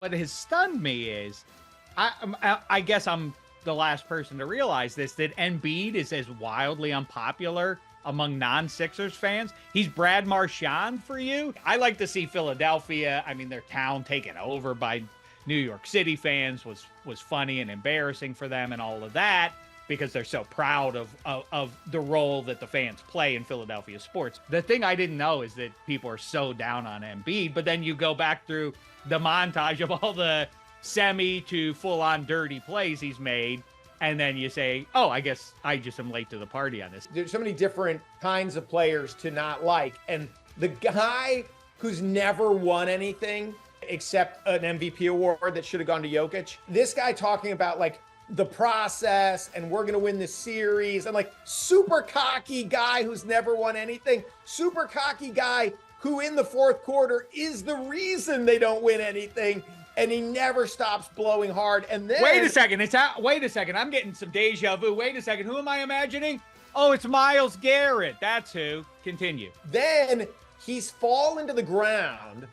What has stunned me is, I guess I'm the last person to realize this, that Embiid is as wildly unpopular among non-Sixers fans. He's Brad Marchand for you. I like to see Philadelphia, I mean, their town taken over by New York City fans was funny and embarrassing for them and all of that, because they're so proud of the role that the fans play in Philadelphia sports. The thing I didn't know is that people are so down on Embiid, but then you go back through the montage of all the semi to full-on dirty plays he's made, and then you say, oh, I guess I just am late to the party on this. There's so many different kinds of players to not like, and the guy who's never won anything except an MVP award that should have gone to Jokic, this guy talking about like the process and we're going to win this series, and like super cocky guy who's never won anything, super cocky guy who in the fourth quarter is the reason they don't win anything, and he never stops blowing hard. And then wait a second, wait a second, I'm getting some deja vu. Wait a second, who am I imagining? Oh, it's Myles Garrett. That's who. Continue. Then he's fallen to the ground.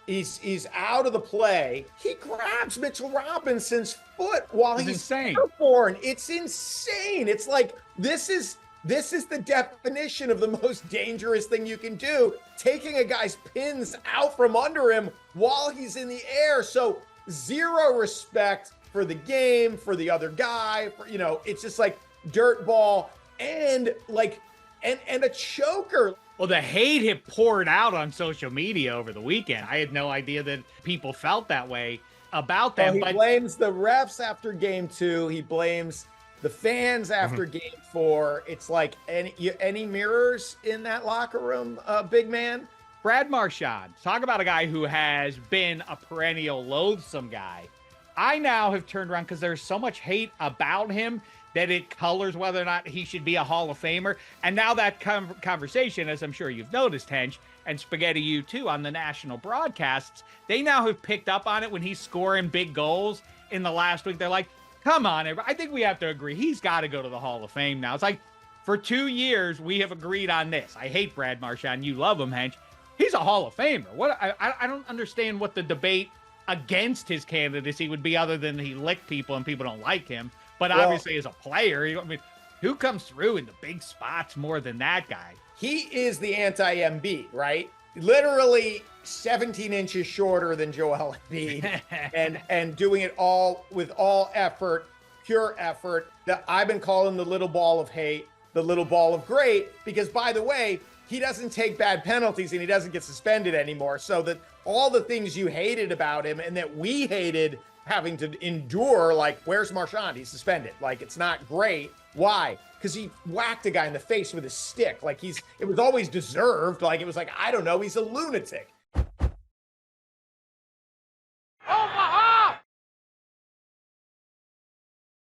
He's out of the play. He grabs Mitchell Robinson's foot while he's insane. Airborne. It's insane. It's like this is the definition of the most dangerous thing you can do, taking a guy's pins out from under him while he's in the air. So zero respect for the game, for the other guy, for, you know, it's just like dirt ball and like and a choker. Well, the hate had poured out on social media over the weekend. I had no idea that people felt that way about them. Well, he blames the refs after game 2. He blames the fans after game 4. It's like any mirrors in that locker room, big man? Brad Marchand, talk about a guy who has been a perennial loathsome guy. I now have turned around because there's so much hate about him that it colors whether or not he should be a Hall of Famer. And now that conversation, as I'm sure you've noticed, Hench, and Spaghetti U too, on the national broadcasts, they now have picked up on it when he's scoring big goals in the last week. They're like, come on, I think we have to agree. He's got to go to the Hall of Fame now. It's like, for 2 years, we have agreed on this. I hate Brad Marchand. You love him, Hench. He's a Hall of Famer. What? I don't understand what the debate against his candidacy would be, other than he licked people and people don't like him. But obviously, as a player, I mean, who comes through in the big spots more than that guy? He is the anti-Embiid, right? Literally 17 inches shorter than Joel Embiid, and doing it all with all effort, pure effort. I've been calling the little ball of hate, the little ball of great, because, by the way, he doesn't take bad penalties and he doesn't get suspended anymore. So that all the things you hated about him and that we hated having to endure, like, where's Marchand? He's suspended. Like, it's not great. Why? Because he whacked a guy in the face with a stick. Like, it was always deserved. Like, it was like, I don't know, he's a lunatic.